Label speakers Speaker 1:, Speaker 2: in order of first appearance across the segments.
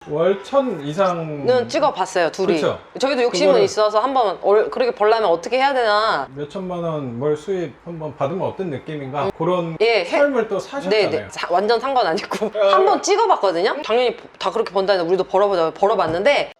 Speaker 1: 월 1000 이상은
Speaker 2: 찍어봤어요, 둘이.
Speaker 1: 그쵸?
Speaker 2: 저희도 욕심은
Speaker 1: 그거를-
Speaker 2: 있어서 한번 그렇게 벌려면 어떻게 해야 되나.
Speaker 1: 몇 천만 원 월 수입 한번 받으면 어떤 느낌인가 그런
Speaker 2: 예,
Speaker 1: 삶을 또 사셨잖아요.
Speaker 2: 네네. 완전 상관 아니고 한번 찍어봤거든요. 당연히 다 그렇게 번다는데 우리도 벌어보자 벌어봤는데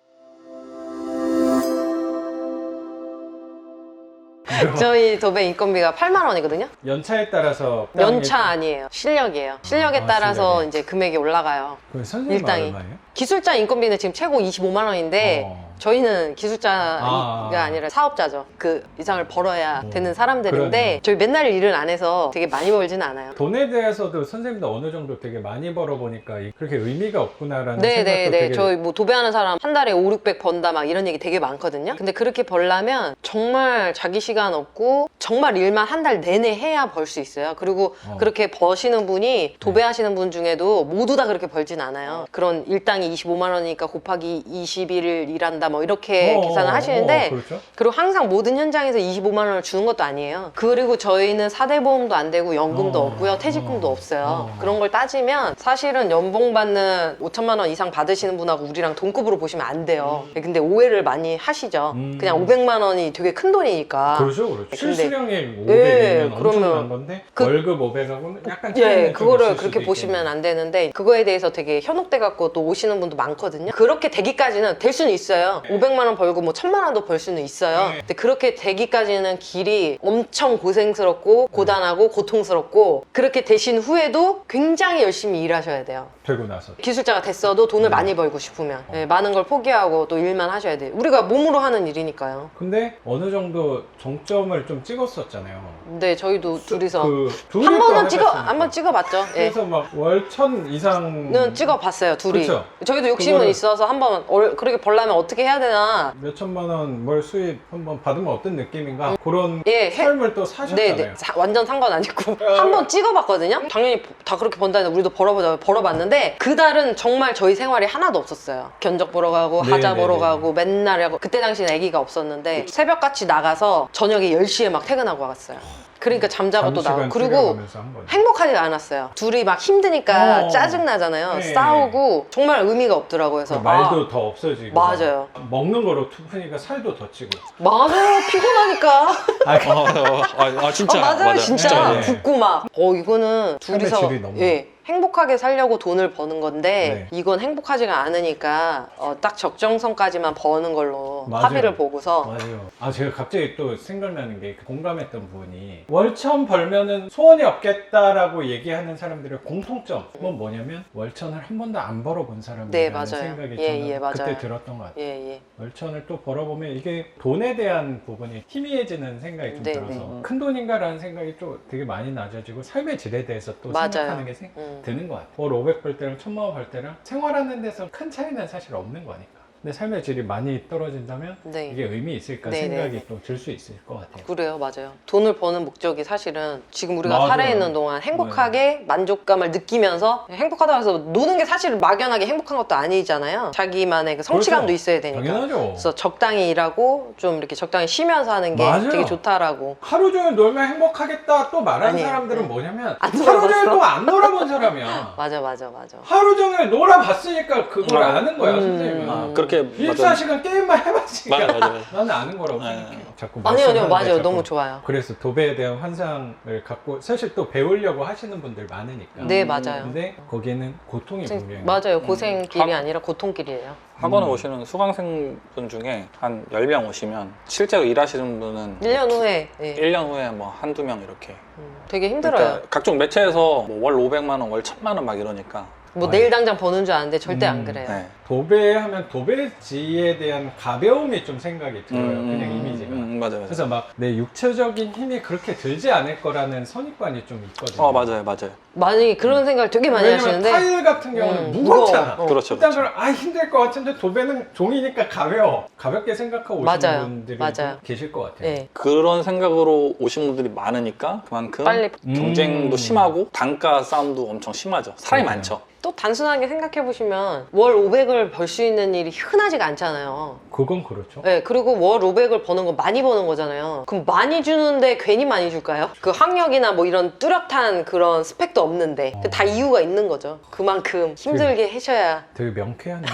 Speaker 2: 저희 도배 인건비가 8만 원이거든요.
Speaker 1: 연차에 따라서
Speaker 2: 연차 아니에요. 실력이에요. 실력에 따라서
Speaker 1: 실력이.
Speaker 2: 이제 금액이 올라가요.
Speaker 1: 그 선생님
Speaker 2: 일당이.
Speaker 1: 얼마예요?
Speaker 2: 기술자 인건비는 지금 최고 25만 원인데 저희는 기술자가 아니라 사업자죠. 그 이상을 벌어야 되는 사람들인데
Speaker 1: 그러네요.
Speaker 2: 저희 맨날 일을 안 해서 되게 많이 벌지는 않아요.
Speaker 1: 돈에 대해서도 선생님도 어느 정도 되게 많이 벌어보니까 그렇게 의미가 없구나라는 생각도
Speaker 2: 네네네.
Speaker 1: 되게
Speaker 2: 저희 뭐 도배하는 사람 한 달에 5, 600 번다 막 이런 얘기 되게 많거든요. 근데 그렇게 벌려면 정말 자기 시간 없고 정말 일만 한 달 내내 해야 벌 수 있어요. 그리고 그렇게 버시는 분이 도배하시는 분 중에도 모두 다 그렇게 벌진 않아요. 그런 일당이 25만 원이니까 곱하기 20일을 일한다 뭐 이렇게 계산을 하시는데
Speaker 1: 그렇죠?
Speaker 2: 그리고 항상 모든 현장에서 25만 원을 주는 것도 아니에요. 그리고 저희는 사대보험도 안 되고 연금도 없고요. 퇴직금도 없어요. 그런 걸 따지면 사실은 연봉 받는 5천만 원 이상 받으시는 분하고 우리랑 동급으로 보시면 안 돼요. 근데 오해를 많이 하시죠. 그냥 500만 원이 되게 큰 돈이니까.
Speaker 1: 그렇죠, 그렇죠.
Speaker 2: 근데-
Speaker 1: 실수령이 500이면
Speaker 2: 예,
Speaker 1: 엄청난
Speaker 2: 그러면
Speaker 1: 건데
Speaker 2: 그-
Speaker 1: 월급 500하고는 약간 차이는
Speaker 2: 예,
Speaker 1: 좀
Speaker 2: 그거를
Speaker 1: 있을
Speaker 2: 그렇게
Speaker 1: 수도
Speaker 2: 보시면
Speaker 1: 있겠네요.
Speaker 2: 안 되는데 그거에 대해서 되게 현혹돼 갖고 또 오시는 분도 많거든요. 그렇게 되기까지는 될 수는 있어요. 500만 원 벌고 뭐 1000만 원도 벌 수는 있어요. 근데 그렇게 되기까지는 길이 엄청 고생스럽고 고단하고 고통스럽고 그렇게 되신 후에도 굉장히 열심히 일하셔야 돼요.
Speaker 1: 되고 나서
Speaker 2: 기술자가 됐어도 돈을 많이 벌고 싶으면 예, 많은 걸 포기하고 또 일만 하셔야 돼요. 우리가 몸으로 하는 일이니까요.
Speaker 1: 근데 어느 정도 정점을 좀 찍었었잖아요.
Speaker 2: 근데 저희도 둘이서
Speaker 1: 둘이
Speaker 2: 한
Speaker 1: 또
Speaker 2: 번은
Speaker 1: 해봤으니까.
Speaker 2: 한번 찍어봤죠. 예.
Speaker 1: 그래서 막 월 1000 이상은
Speaker 2: 찍어봤어요, 둘이.
Speaker 1: 그쵸?
Speaker 2: 저희도 욕심은
Speaker 1: 그거를-
Speaker 2: 있어서 한번 그렇게 벌려면 어떻게 해야 되나.
Speaker 1: 몇 천만 원 월 수입 한번 받으면 어떤 느낌인가 그런
Speaker 2: 예,
Speaker 1: 삶을 또 사셨잖아요.
Speaker 2: 네네. 완전 상관 아니고 한번 찍어봤거든요. 당연히 다 그렇게 번다는데 우리도 벌어보자 벌어봤는데 그달은 정말 저희 생활이 하나도 없었어요. 견적 보러 가고 하자
Speaker 1: 네네네.
Speaker 2: 보러 가고 맨날 하고 그때 당시는 아기가 없었는데 새벽같이 나가서 저녁에 10시에 막 퇴근하고 왔어요. 그러니까 잠자고 또
Speaker 1: 잠시간
Speaker 2: 나가고 그리고
Speaker 1: 줄여가면서 한 거죠.
Speaker 2: 행복하지가 않았어요. 둘이 막 힘드니까
Speaker 1: 어.
Speaker 2: 짜증나잖아요.
Speaker 1: 네.
Speaker 2: 싸우고 정말 의미가 없더라고요. 그래서
Speaker 1: 말도 더 없어지고
Speaker 2: 맞아요.
Speaker 1: 먹는 거로 투푸니까 살도 더 찌고
Speaker 2: 맞아요. 피곤하니까.
Speaker 3: 진짜
Speaker 2: 맞아요. 진짜
Speaker 1: 진짜.
Speaker 2: 붓고 막. 이거는
Speaker 1: 삶의
Speaker 2: 둘이서
Speaker 1: 질이 너무-
Speaker 2: 예. 행복하게 살려고 돈을 버는 건데
Speaker 1: 네.
Speaker 2: 이건 행복하지가 않으니까 딱 적정선까지만 버는 걸로
Speaker 1: 맞아요.
Speaker 2: 합의를 보고서
Speaker 1: 맞아요. 제가 갑자기 또 생각나는 게 공감했던 부분이 월천 벌면은 소원이 없겠다라고 얘기하는 사람들의 공통점은 뭐냐면 월천을 한 번도 안 벌어본 사람이라는
Speaker 2: 네, 맞아요.
Speaker 1: 생각이
Speaker 2: 예,
Speaker 1: 저는
Speaker 2: 예, 맞아요.
Speaker 1: 그때 들었던 것 같아요.
Speaker 2: 예.
Speaker 1: 월천을 또 벌어보면 이게 돈에 대한 부분이 희미해지는 생각이 좀
Speaker 2: 네,
Speaker 1: 들어서
Speaker 2: 네.
Speaker 1: 큰 돈인가라는 생각이 좀 되게 많이 낮아지고 삶의 질에 대해서 또
Speaker 2: 맞아요.
Speaker 1: 생각하는 게 드는 것 같아요. 월 500 벌 때랑 1000만 원 벌 때랑 생활하는 데서 큰 차이는 사실 없는 거니까. 근데 삶의 질이 많이 떨어진다면
Speaker 2: 네.
Speaker 1: 이게 의미 있을까
Speaker 2: 네,
Speaker 1: 생각이
Speaker 2: 네,
Speaker 1: 또 들 수 있을 것 같아요.
Speaker 2: 그래요, 맞아요. 돈을 버는 목적이 사실은 지금 우리가
Speaker 1: 맞아요.
Speaker 2: 살아있는 동안 행복하게 만족감을 느끼면서 행복하다고 해서 노는 게 사실 막연하게 행복한 것도 아니잖아요. 자기만의 그 성취감도
Speaker 1: 그렇죠.
Speaker 2: 있어야 되니까.
Speaker 1: 당연하죠.
Speaker 2: 그래서 적당히 일하고 좀 이렇게 적당히 쉬면서 하는 게
Speaker 1: 맞아요.
Speaker 2: 되게 좋다라고.
Speaker 1: 하루 종일 놀면 행복하겠다 또 말하는
Speaker 2: 아니에요.
Speaker 1: 사람들은
Speaker 2: 네.
Speaker 1: 뭐냐면
Speaker 2: 안
Speaker 1: 하루 종일
Speaker 2: 놀아봤어?
Speaker 1: 또 안 놀아본 사람이야.
Speaker 2: 맞아.
Speaker 1: 하루 종일 놀아봤으니까 그걸 아는 거야, 선생님은.
Speaker 3: 그렇게
Speaker 1: 24시간 게임만 해봤으니까
Speaker 3: 맞아.
Speaker 1: 나는 아는 거라고
Speaker 3: 네.
Speaker 1: 생각해요. 자꾸
Speaker 2: 아니요,
Speaker 1: 말씀하는데
Speaker 2: 맞아요.
Speaker 1: 자꾸.
Speaker 2: 너무 좋아요.
Speaker 1: 그래서 도배에 대한 환상을 갖고 사실 또 배우려고 하시는 분들 많으니까.
Speaker 2: 네, 맞아요.
Speaker 1: 근데 거기에는 고통이 분명히
Speaker 2: 맞아요. 고생길이 아니라 고통길이에요.
Speaker 3: 학원에 오시는 수강생분 중에 한 10명 오시면 실제로 일하시는 분은
Speaker 2: 1년 후에 예.
Speaker 3: 1년 후에 뭐 한두 명 이렇게.
Speaker 2: 되게 힘들어요.
Speaker 3: 그러니까 각종 매체에서 뭐 월 500만 원, 월 1000만 원 막 이러니까.
Speaker 2: 뭐 내일 당장 버는 줄 아는데 절대 안 그래요.
Speaker 3: 네.
Speaker 1: 도배하면 도배지에 대한 가벼움이 좀 생각이 들어요. 그냥 이미지가.
Speaker 3: 맞아요.
Speaker 1: 그래서 막 내 육체적인 힘이 그렇게 들지 않을 거라는 선입관이 좀 있거든요.
Speaker 3: 맞아요.
Speaker 2: 많이 그런 생각을 되게 많이
Speaker 1: 왜냐면
Speaker 2: 하시는데
Speaker 1: 타일 같은 경우는
Speaker 2: 무거워.
Speaker 1: 무겁잖아.
Speaker 3: 그렇죠.
Speaker 1: 일단 그럼 힘들 것 같은데 도배는 종이니까 가벼워. 가볍게 생각하고 오시는
Speaker 2: 맞아요.
Speaker 1: 분들이
Speaker 2: 맞아요.
Speaker 1: 좀 계실 것 같아요.
Speaker 2: 예.
Speaker 3: 그런 생각으로 오신 분들이 많으니까 그만큼
Speaker 2: 빨리
Speaker 3: 경쟁도 심하고 단가 싸움도 엄청 심하죠. 사람이 많죠.
Speaker 2: 또 단순하게 생각해 보시면 월 500을 벌 수 있는 일이 흔하지가 않잖아요.
Speaker 1: 그건 그렇죠.
Speaker 2: 네, 그리고 월 500을 버는 건 많이 버는 거잖아요. 그럼 많이 주는데 괜히 많이 줄까요? 그 학력이나 뭐 이런 뚜렷한 그런 스펙도 없는데 다 이유가 있는 거죠. 그만큼 힘들게 하셔야
Speaker 1: 되게 명쾌하네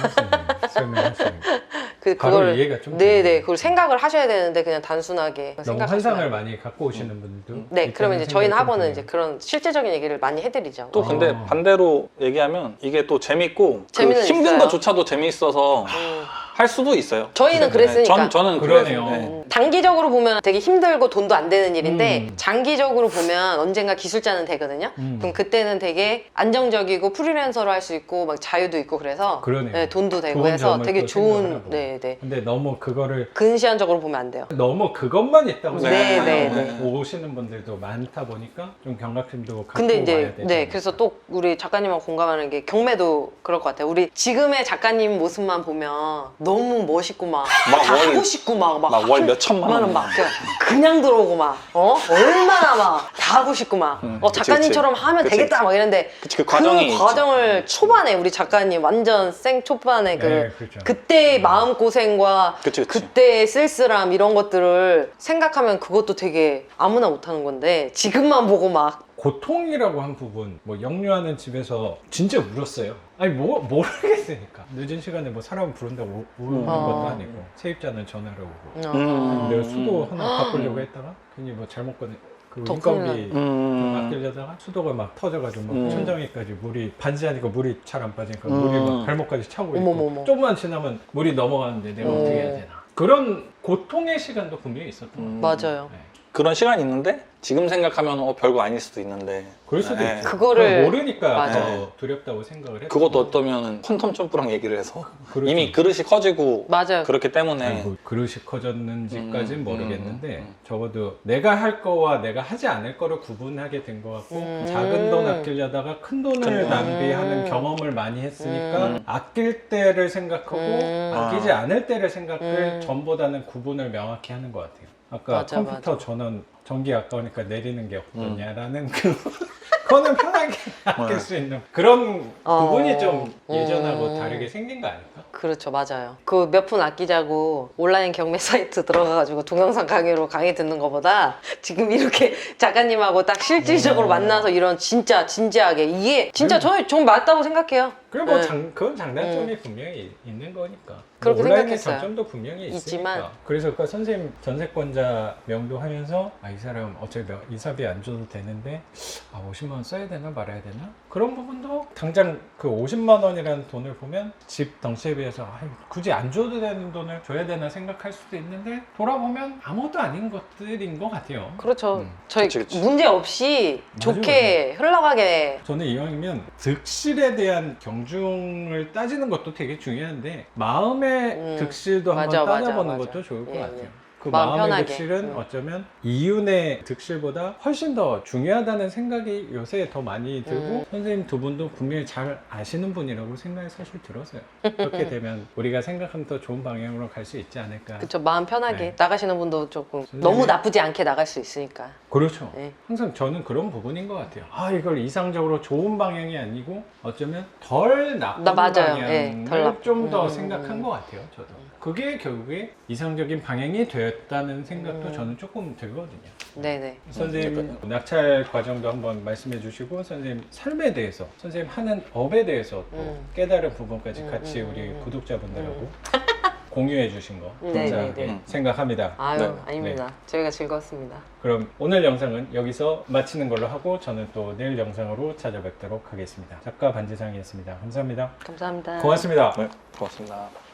Speaker 1: 설명하시는 거. 바로
Speaker 2: 그걸
Speaker 1: 이해가 좀
Speaker 2: 네네
Speaker 1: 되네요.
Speaker 2: 그걸 생각을 하셔야 되는데 그냥 단순하게
Speaker 1: 너무
Speaker 2: 생각하시면
Speaker 1: 환상을
Speaker 2: 안 돼요.
Speaker 1: 많이 갖고 오시는 분들도
Speaker 2: 네,
Speaker 1: 있다는
Speaker 2: 그러면 이제 저희는
Speaker 1: 생각이 좀
Speaker 2: 학원은
Speaker 1: 드네요.
Speaker 2: 이제 그런 실제적인 얘기를 많이 해드리죠.
Speaker 3: 또 근데 반대로 얘기하면 이게 또 재밌고 그
Speaker 2: 재미는
Speaker 3: 힘든
Speaker 2: 있어요.
Speaker 3: 것조차도 재미있어서 할 수도 있어요.
Speaker 2: 저희는 그랬으니까.
Speaker 3: 저는
Speaker 1: 그러네요.
Speaker 3: 그래요.
Speaker 2: 단기적으로 보면 되게 힘들고 돈도 안 되는 일인데 장기적으로 보면 언젠가 기술자는 되거든요. 그럼 그때는 되게 안정적이고 프리랜서로 할 수 있고 막 자유도 있고 그래서
Speaker 1: 그러네요.
Speaker 2: 네, 돈도 되고
Speaker 1: 좋은
Speaker 2: 해서
Speaker 1: 점을
Speaker 2: 되게
Speaker 1: 또
Speaker 2: 좋은
Speaker 1: 생각을 하고.
Speaker 2: 네네
Speaker 1: 근데 너무 그거를
Speaker 2: 근시안적으로 보면 안 돼요.
Speaker 1: 너무 그것만 있다고
Speaker 2: 네,
Speaker 1: 생각하는
Speaker 3: 네.
Speaker 1: 오시는 분들도 많다 보니까 좀 경각심도 갖고
Speaker 2: 근데
Speaker 1: 와야
Speaker 2: 이제
Speaker 1: 되죠.
Speaker 2: 네 그래서 또 우리 작가님하고 공감하는 게 경매도 그럴 것 같아요. 우리 지금의 작가님 모습만 보면 너무 멋있고 막 다
Speaker 3: 월-
Speaker 2: 하고 싶고 막
Speaker 3: 월 몇천만 원.
Speaker 2: 막 그냥 들어오고 막 얼마나 막 다 하고 싶고 막
Speaker 3: 그치,
Speaker 2: 작가님처럼
Speaker 3: 그치.
Speaker 2: 하면
Speaker 3: 그치,
Speaker 2: 되겠다 막 이랬는데
Speaker 3: 그치, 그 과정이 있지.
Speaker 2: 과정을 초반에 우리 작가님 완전 생 초반에
Speaker 1: 네, 그렇죠.
Speaker 2: 그때의 마음 고생과
Speaker 3: 그치, 그치.
Speaker 2: 그때의 쓸쓸함 이런 것들을 생각하면 그것도 되게 아무나 못하는 건데 지금만 보고 막
Speaker 1: 고통이라고 한 부분, 뭐 역류하는 집에서 진짜 울었어요. 아니 모르겠으니까 늦은 시간에 뭐 사람 부른다고 우는 것도 아니고 세입자는 전화를 오고 내가 수도 하나 바꾸려고 했다가 괜히 뭐 잘못 꺼내 그
Speaker 2: 더
Speaker 1: 인건비
Speaker 2: 큰일
Speaker 1: 좀 아끼려다가 수도가 막 터져가지고 막 천장에까지 물이 반지하니까 물이 잘 안 빠지니까 물이 막 발목까지 차고 있고
Speaker 2: 어머머머.
Speaker 1: 조금만 지나면 물이 넘어가는데 내가 어떻게 해야 되나 그런 고통의 시간도 분명히 있었던 것 같아요.
Speaker 2: 맞아요.
Speaker 1: 네.
Speaker 3: 그런 시간이 있는데 지금 생각하면 별거 아닐 수도 있는데
Speaker 1: 그럴 수도
Speaker 3: 네.
Speaker 1: 있죠.
Speaker 2: 그거를-
Speaker 1: 모르니까
Speaker 2: 맞아.
Speaker 1: 더 두렵다고 생각을 했고
Speaker 3: 그것도 어떠면 퀀텀 점프랑 얘기를 해서
Speaker 1: 그렇죠.
Speaker 3: 이미 그릇이 커지고
Speaker 2: 맞아요.
Speaker 3: 그렇기 때문에
Speaker 1: 아니, 뭐 그릇이 커졌는지까지는 모르겠는데
Speaker 3: 음.
Speaker 1: 적어도 내가 할 거와 내가 하지 않을 거를 구분하게 된 것 같고 작은 돈 아끼려다가 큰 돈을
Speaker 3: 큰
Speaker 1: 낭비하는 경험을 많이 했으니까 아낄 때를 생각하고 아끼지 않을 때를 생각을 전보다는 구분을 명확히 하는 것 같아요. 아까
Speaker 2: 맞아,
Speaker 1: 컴퓨터 전원 전기 아까우니까 내리는 게 어떠냐라는 그거는 편하게 아낄 수 있는 그런 구분이 좀 예전하고 다르게 생긴 거 아닐까?
Speaker 2: 그렇죠, 맞아요. 그 몇 푼 아끼자고 온라인 경매 사이트 들어가가지고 동영상 강의로 강의 듣는 것보다 지금 이렇게 작가님하고 딱 실질적으로 만나서 이런 진짜 진지하게 이게 진짜 전 맞다고 생각해요.
Speaker 1: 그리고 뭐
Speaker 2: 네.
Speaker 1: 그건 장단점이 분명히 있는 거니까.
Speaker 2: 그렇게
Speaker 1: 온라인의
Speaker 2: 생각했어요.
Speaker 1: 장점도 분명히 있으니까.
Speaker 2: 있지만.
Speaker 1: 그래서 그 선생님 전세권자 명도하면서 이 사람 어차피 이사비 안 줘도 되는데 50만 원 써야 되나 말아야 되나? 그런 부분도 당장 그 50만 원이라는 돈을 보면 집 덩치에 비해서 굳이 안 줘도 되는 돈을 줘야 되나 생각할 수도 있는데 돌아보면 아무것도 아닌 것들인 것 같아요.
Speaker 2: 그렇죠. 저희
Speaker 3: 그치.
Speaker 2: 문제 없이
Speaker 1: 맞아요,
Speaker 2: 좋게 흘러가게
Speaker 1: 저는 이왕이면 득실에 대한 경중을 따지는 것도 되게 중요한데 마음의 득실도
Speaker 2: 맞아,
Speaker 1: 한번
Speaker 2: 맞아,
Speaker 1: 따져보는
Speaker 2: 맞아.
Speaker 1: 것도 좋을 것
Speaker 2: 예,
Speaker 1: 같아요.
Speaker 2: 예.
Speaker 1: 그
Speaker 2: 마음
Speaker 1: 마음의
Speaker 2: 편하게.
Speaker 1: 득실은 어쩌면 이윤의 득실보다 훨씬 더 중요하다는 생각이 요새 더 많이 들고 선생님 두 분도 분명히 잘 아시는 분이라고 생각이 사실 들었어요. 그렇게 되면 우리가 생각하면 더 좋은 방향으로 갈 수 있지 않을까.
Speaker 2: 그쵸 마음 편하게
Speaker 1: 네.
Speaker 2: 나가시는 분도 조금
Speaker 1: 선생님.
Speaker 2: 너무 나쁘지 않게 나갈 수 있으니까.
Speaker 1: 그렇죠.
Speaker 2: 네.
Speaker 1: 항상 저는 그런 부분인 것 같아요. 이걸 이상적으로 좋은 방향이 아니고 어쩌면 덜 나쁜
Speaker 2: 맞아요.
Speaker 1: 방향을
Speaker 2: 예, 덜 나쁜.
Speaker 1: 좀 더 생각한 것 같아요. 저도. 그게 결국에 이상적인 방향이 되었다는 생각도 저는 조금 들거든요.
Speaker 2: 네네.
Speaker 1: 선생님 낙찰 과정도 한번 말씀해 주시고 선생님 삶에 대해서 선생님 하는 업에 대해서 또 깨달은 부분까지 같이 우리 구독자분들하고 공유해 주신 거
Speaker 2: 네,
Speaker 1: 감사하게
Speaker 2: 네, 네.
Speaker 1: 생각합니다.
Speaker 2: 아유
Speaker 3: 네.
Speaker 2: 아닙니다. 저희가 즐거웠습니다.
Speaker 1: 그럼 오늘 영상은 여기서 마치는 걸로 하고 저는 또 내일 영상으로 찾아뵙도록 하겠습니다. 작가 반지상이었습니다. 감사합니다.
Speaker 2: 감사합니다.
Speaker 1: 고맙습니다.
Speaker 3: 네, 고맙습니다.